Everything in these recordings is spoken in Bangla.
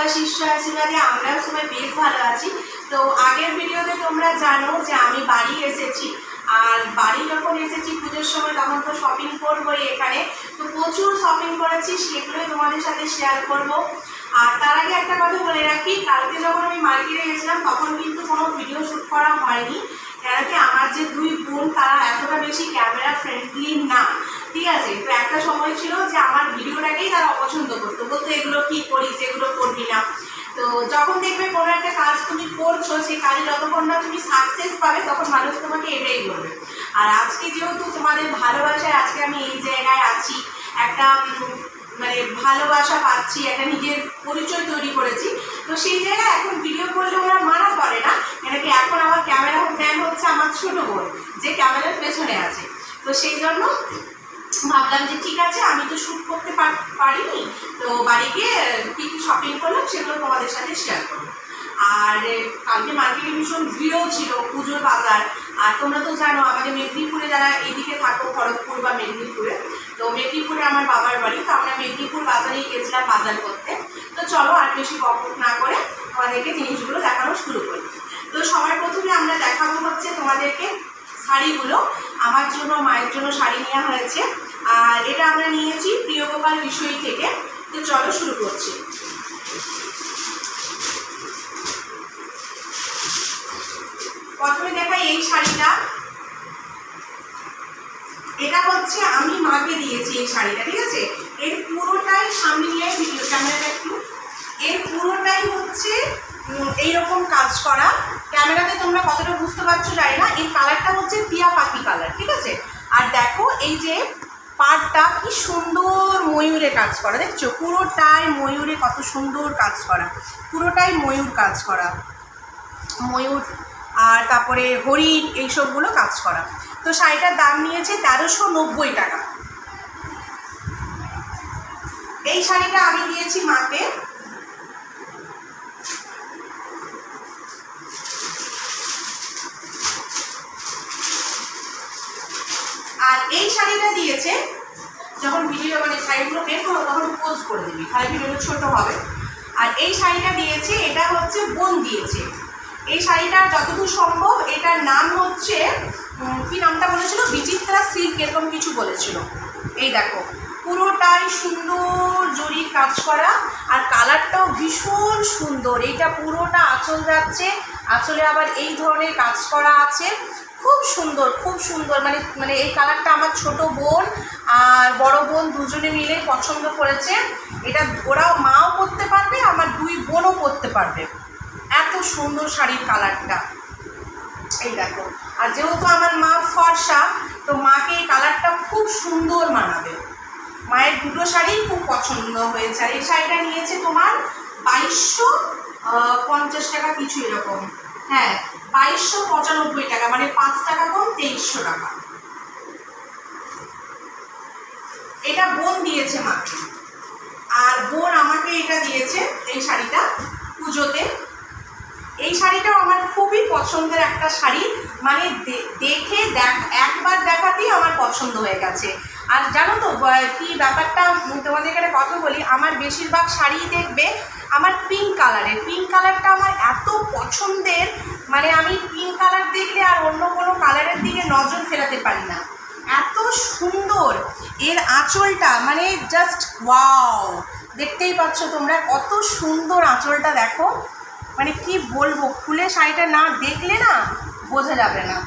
বাবার শিষ্য আশীর্বাদে আমরাও সবাই বেশ ভালো আছি। তো আগের ভিডিওতে তোমরা জানো যে আমি বাড়ি এসেছি, আর বাড়ি যখন এসেছি পুজোর সময় তখন তো শপিং করবোই এখানে। তো প্রচুর শপিং করেছি, সেগুলোই তোমাদের সাথে শেয়ার করব। আর তার আগে একটা কথা বলে রাখি, কালকে যখন আমি মার্কেটে গেছিলাম তখন কিন্তু কোনো ভিডিও শ্যুট করা হয়নি, কেন কি আমার যে দুই বোন তারা এতটা বেশি ক্যামেরা ফ্রেন্ডলি না, ঠিক আছে। তো একটা সময় ছিল যে আমার ভিডিওটাকেই তারা অপছন্দ করতো, বলতো এগুলো কী করিস, এগুলো করবি না। তো যখন দেখবে কোনো একটা কাজ তুমি করছো, সেই কাজে যতক্ষণ না তুমি সাকসেস পাবে তখন মানুষ তোমাকে এটাই বলবে। আর আজকে যেহেতু তোমাদের ভালোবাসায় আজকে আমি এই জায়গায় আছি, একটা মানে ভালোবাসা পাচ্ছি, একটা নিজের পরিচয় তৈরি করেছি, তো সেই জায়গায় এখন ভিডিও করলে ওরা মানা করে না, কেন কি এখন আমার ক্যামেরা ম্যান হচ্ছে আমার ছোটো বোন, যে ক্যামেরার পেছনে আছে। তো সেই জন্য ভাবলাম যে ঠিক আছে, আমি তো শ্যুট করতে পারিনি, তো বাড়ি গিয়ে কী কী শপিং করলাম সেগুলো তোমাদের সাথে শেয়ার করবো। আর কালকে মার্কেটে ভীষণ ভিড়ও ছিল, পুজোর বাজার। আর তোমরা তো জানো আমাদের মেদিনীপুরে যারা এইদিকে থাকো, খড়গপুর বা মেদিনীপুরে, তো মেদিনীপুরে আমার বাবার বাড়ি, তো আমরা মেদিনীপুর বাজারেই গেছিলাম বাজার করতে। তো চলো আর বেশি বকবক না করে তোমাদেরকে জিনিসগুলো দেখানো শুরু করি। তো সবার প্রথমে আমরা দেখাবো হচ্ছে তোমাদেরকে শাড়িগুলো। আমার জন্য, মায়ের জন্য শাড়ি নেওয়া হয়েছে, আর এটা আমরা নিয়েছি প্রিয়গোপাল বিষয় থেকে। তো চলো শুরু করছি। প্রথমে দেখাই এই শাড়িটা, এটা হচ্ছে আমি মাকে দিয়েছি এই শাড়িটা, ঠিক আছে। এর পুরোটাই সামনে নিয়ে ভিডিও ক্যামেরাটা একটু, এর পুরোটাই হচ্ছে এইরকম কাজ করা। ক্যামেরাতে তোমরা কতটা বুঝতে পারছো জানি না, এই কালারটা হচ্ছে টিয়া পাখি কালার, ঠিক আছে। আর দেখো এই যে পাড়টা কি সুন্দর ময়ূরে কাজ করা, দেখছো পুরোটাই ময়ূরে, কত সুন্দর কাজ করা, পুরোটাই ময়ূর কাজ করা, ময়ূর আর তারপরে হরিণ এইসবগুলো কাজ করা। তো শাড়িটার দাম নিয়েছে 1390 টাকা। এই শাড়িটা আমি দিয়েছি মাকে। আর এই শাড়িটা দিয়েছে, যখন ভিডিও মানে শাড়িগুলো বের করো তখন পোজ করে দিবি, তাহলে ভিডিওটা ছোট হবে। আর এই শাড়িটা দিয়েছে, এটা হচ্ছে বোন দিয়েছে। এই শাড়িটা যতদূর সম্ভব, এটার নাম হচ্ছে কি নামটা বলেছিল, বিচিত্রা সিল্ক এরকম কিছু বলেছিল। এই দেখো পুরোটাই সুন্দর জরির কাজ করা, আর কালারটাও ভীষণ সুন্দর। এইটা পুরোটা আঁচল যাচ্ছে, আঁচলে আবার এই ধরনের কাজ করা আছে, খুব সুন্দর, খুব সুন্দর। মানে এই কালারটা আমার ছোট বোন আর বড় বোন দুজনে মিলে পছন্দ করেছে। এটা ওরাও মাও পরতে পারবে, আমার দুই বোনও পরতে পারবে, এত সুন্দর শাড়ির কালারটা। এই দেখো, আর যেহেতু আমার মা ফর্সা, তো মাকে এই কালারটা খুব সুন্দর মানাবে। মায়ের দুটো শাড়ি খুব পছন্দ হয়েছে। আর এই শাড়িটা নিয়েছে তোমার 2250 টাকা কিছু এরকম, হ্যাঁ 2295 টাকা, মানে 5 টাকা কম, 2300 টাকা। এটা বোন দিয়েছে মাকে, আর বোন আমাকে এটা দিয়েছে এই শাড়িটা পুজোতে। এই শাড়িটাও আমার খুবই পছন্দের একটা শাড়ি, মানে দেখে একবার দেখাতেই আমার পছন্দ হয়ে গেছে। আর জানো তো কি ব্যাপারটা, তোমাদের এখানে কথা বলি, আমার বেশিরভাগ শাড়ি দেখবে আমার পিঙ্ক কালারের, পিঙ্ক কালারটা আমার এত পছন্দের, মানে আমি পিঙ্ক কালার দেখলে আর অন্য কোনো কালারের দিকে নজর ফেরাতে পারি না, এত সুন্দর। এর আঁচলটা মানে জাস্ট ওয়াও, দেখতেই পাচ্ছ তোমরা কত সুন্দর আঁচলটা, দেখো মানে কি বলবো, খুলে শাড়িটা না দেখলে না বোঝা যাবে না।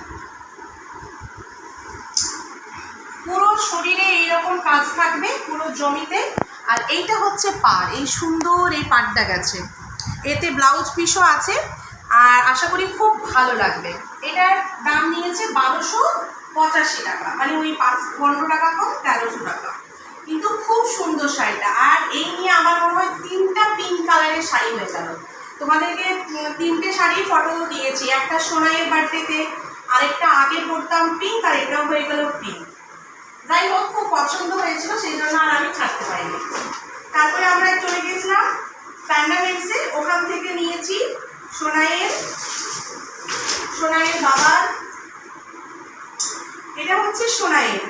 পুরো শরীরে এইরকম কাজ থাকবে, পুরো জমিতে। আর এইটা হচ্ছে পাড়, এই সুন্দর এই পাড়টা গেছে, এতে ব্লাউজ পিসও আছে, আর আশা করি খুব ভালো লাগবে। এটার দাম নিয়েছে 1285 টাকা, মানে ওই 15 টাকা কম, 1300 টাকা। কিন্তু খুব সুন্দর শাড়িটা। আর এই নিয়ে আমার মনে হয় 3টা পিঙ্ক কালারের শাড়ি হয়ে গেল। তোমাদেরকে 3টে শাড়ির ফটো দিয়েছি, একটা সোনাইয়ের বার্থডেতে, আরেকটা আগে পরতাম পিঙ্ক, আর এটাও হয়ে গেল পিঙ্ক। যাই হোক, খুব পছন্দ হয়েছিল, সেই জন্য আর আমি ছাড়তে পারিনি। তারপরে আমরা চলে গেছিলাম প্যান্ডামেন্টসে, ওখান থেকে নিয়েছি সোনাইয়ের বাবার, এটা হচ্ছে সোনাইয়ের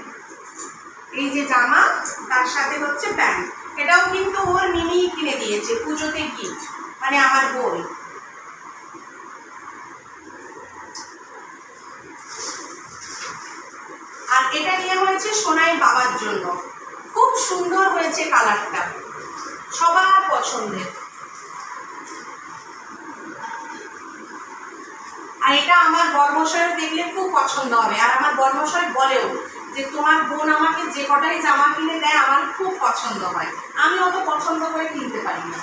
এই যে জামা, তার সাথে হচ্ছে প্যান্ট। এটাও কিন্তু ওর মিনি কিনে দিয়েছে পুজোতে গিফট। মানে আমার বোন। আর এটা নিয়ে হয়েছে সোনাই বাবার জন্য, খুব সুন্দর হয়েছে কালারটা, সবার পছন্দের। আর এটা আমার বরমশাইয়ের দেখলে খুব পছন্দ হবে। আর আমার বরমশাই বলেও যে তোমার বোন আমাকে যে কটাই জামা কিনে দেয় আমার খুব পছন্দ হয়, আমি অত পছন্দ করে কিনতে পারি না।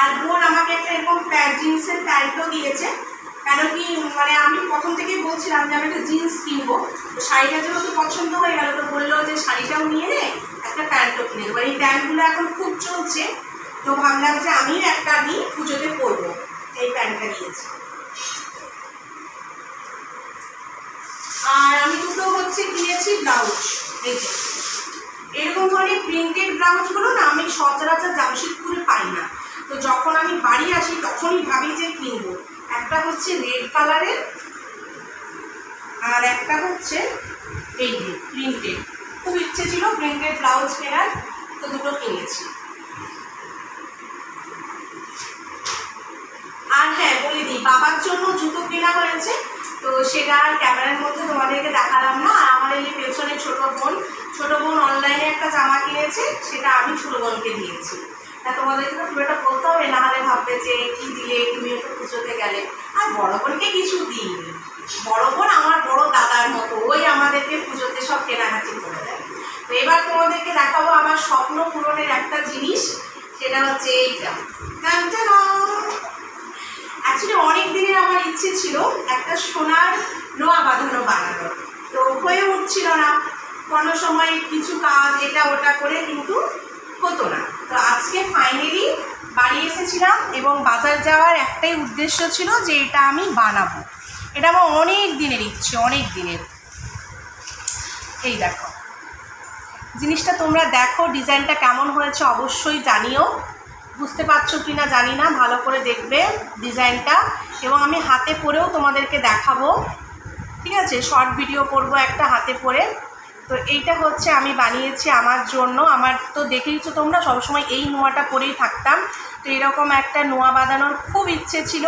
আর বোন আমাকে একটা এরকম জিন্সের প্যান্টও দিয়েছে, কেন কি মানে আমি প্রথম থেকেই বলছিলাম যে আমি একটা জিন্স কিনবো, তো শাড়িটা যেহেতু পছন্দ হয়ে গেল তো বললো যে শাড়িটাও নিয়ে নে, একটা প্যান্টও কিনে দেবো। এই প্যান্টগুলো এখন খুব চলছে, তো ভাবলাম যে আমি একটা নিয়ে পুজোতে পরবো, এই প্যান্টটা নিয়েছি। আর আমি দুটো হচ্ছে কিনেছি ব্লাউজ, এই যে এরকম ধরনের প্রিন্টেড ব্লাউজগুলো না আমি সচরাচর জামশেদপুরে পাই না, তো যখন আমি বাড়ি আসি তখনই ভাবি যে কিনবো। একটা হচ্ছে রেড কালারের আর একটা হচ্ছে এই যে প্রিন্টেড, খুব ইচ্ছে ছিল প্রিন্টেড ব্লাউজ কেনার, তো দুটো কিনেছি। আর হ্যাঁ বলে দিই, বাবার জন্য জুতো কেনা হয়েছে, তো সেটা আর ক্যামেরার মধ্যে তোমাদেরকে দেখালাম না। আর আমার এই পেছনে ছোট বোন অনলাইনে একটা জামা কিনেছে, সেটা আমি ছোট বোনকে দিয়েছি। তা তোমাদেরকে তো পুরোটা বলতে হবে, নাহলে ভাববে যে কি দিলে, তুমিও তো পুজোতে গেলে। আর বড় বোনকে কিছু দিইনি, বড় বোন আমার বড় দাদার মতো, ওই আমাদেরকে পুজোতে সব কেনাকাটি করে দেয়। তো এবার তোমাদেরকে দেখাবো আমার স্বপ্ন পূরণের একটা জিনিস, সেটা হচ্ছে এইটা। অ্যাকচুয়ালি অনেক দিনের আমার ইচ্ছে ছিল একটা সোনার নোয়া বাঁধানো বানানোর, তো হয়ে উঠছিল না, কোনো সময় কিছু কাজ এটা ওটা করে কিন্তু হতো না। তো আজকে ফাইনালি বাড়ি এসেছিলাম এবং বাজার যাওয়ার একটাই উদ্দেশ্য ছিল যে এটা আমি বানাবো। এটা আমার অনেক দিনের ইচ্ছে, অনেক দিনের। এই দেখো জিনিসটা, তোমরা দেখো ডিজাইনটা কেমন হয়েছে অবশ্যই জানিও, বুঝতে পারছো কি না জানি না, ভালো করে দেখবে ডিজাইনটা, এবং আমি হাতে পরেও তোমাদেরকে দেখাবো, ঠিক আছে? শর্ট ভিডিও করব একটা হাতে পরে। তো এইটা হচ্ছে আমি বানিয়েছি আমার জন্য। আমার তো দেখেইছো তোমরা সবসময় এই নোয়াটা পরেই থাকতাম, তো এরকম একটা নোয়া বাঁধানোর খুব ইচ্ছে ছিল,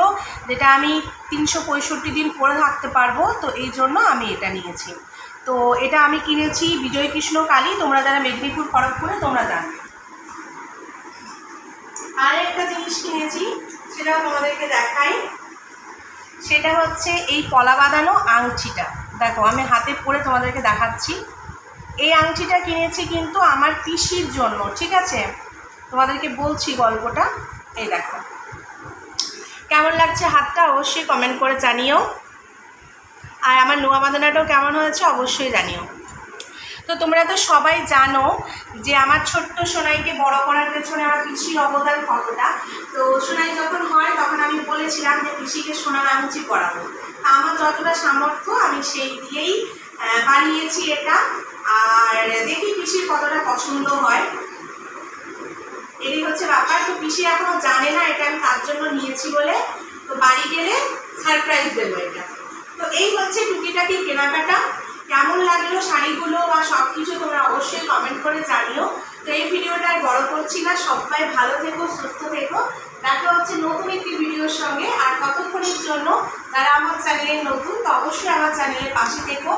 যেটা আমি 365 দিন পরে থাকতে পারবো, তো এই জন্য আমি এটা নিয়েছি। তো এটা আমি কিনেছি বিজয় কৃষ্ণ কালী, তোমরা যারা মেদিনীপুর খড়গপুরে তোমরা জানো। আর একটা জিনিস কিনেছি, সেটাও তোমাদেরকে দেখাই, সেটা হচ্ছে এই পলা বাঁধানো আংটিটা। দেখো আমি হাতে পরে তোমাদেরকে দেখাচ্ছি। এই আংটিটা কিনেছি কিন্তু আমার পিসির জন্য, ঠিক আছে? তোমাদেরকে বলছি গল্পটা। এই দেখো কেমন লাগছে হাতটা অবশ্যই কমেন্ট করে জানিও, আর আমার নোয়া বাঁধানোটাও কেমন হয়েছে অবশ্যই জানিও। তো তোমরা তো সবাই জানো যে আমার ছোট্ট সোনাইকে বড় করার পেছনে আমার পিসির অবদান কতটা। তো সোনাই যখন হয় তখন আমি বলেছিলাম যে পিসিকে সোনার আংটি পরাবো, আমার যতটা সামর্থ্য আমি সেই দিয়েই বানিয়েছি এটা। আর দেখি পিসির কতটা পছন্দ হয়, এটাই হচ্ছে ব্যাপার। তো পিসি এখনও জানে না এটা আমি তার জন্য নিয়েছি বলে, তো বাড়ি গেলে সারপ্রাইজ দেবো এটা। তো এই হচ্ছে টুকিটাকি কেনাকাটা। কেমন লাগলো শাড়িগুলো বা সব কিছু তোমরা অবশ্যই কমেন্ট করে জানিও। তো এই ভিডিওটা আর বড় করছি না, সবাই ভালো থেকো, সুস্থ থেকো, দেখা হচ্ছে নতুন একটি ভিডিওর সঙ্গে। আর কতক্ষণের জন্য যারা আমার চ্যানেলে নতুন, তো অবশ্যই আমার চ্যানেলের পাশে থেকো,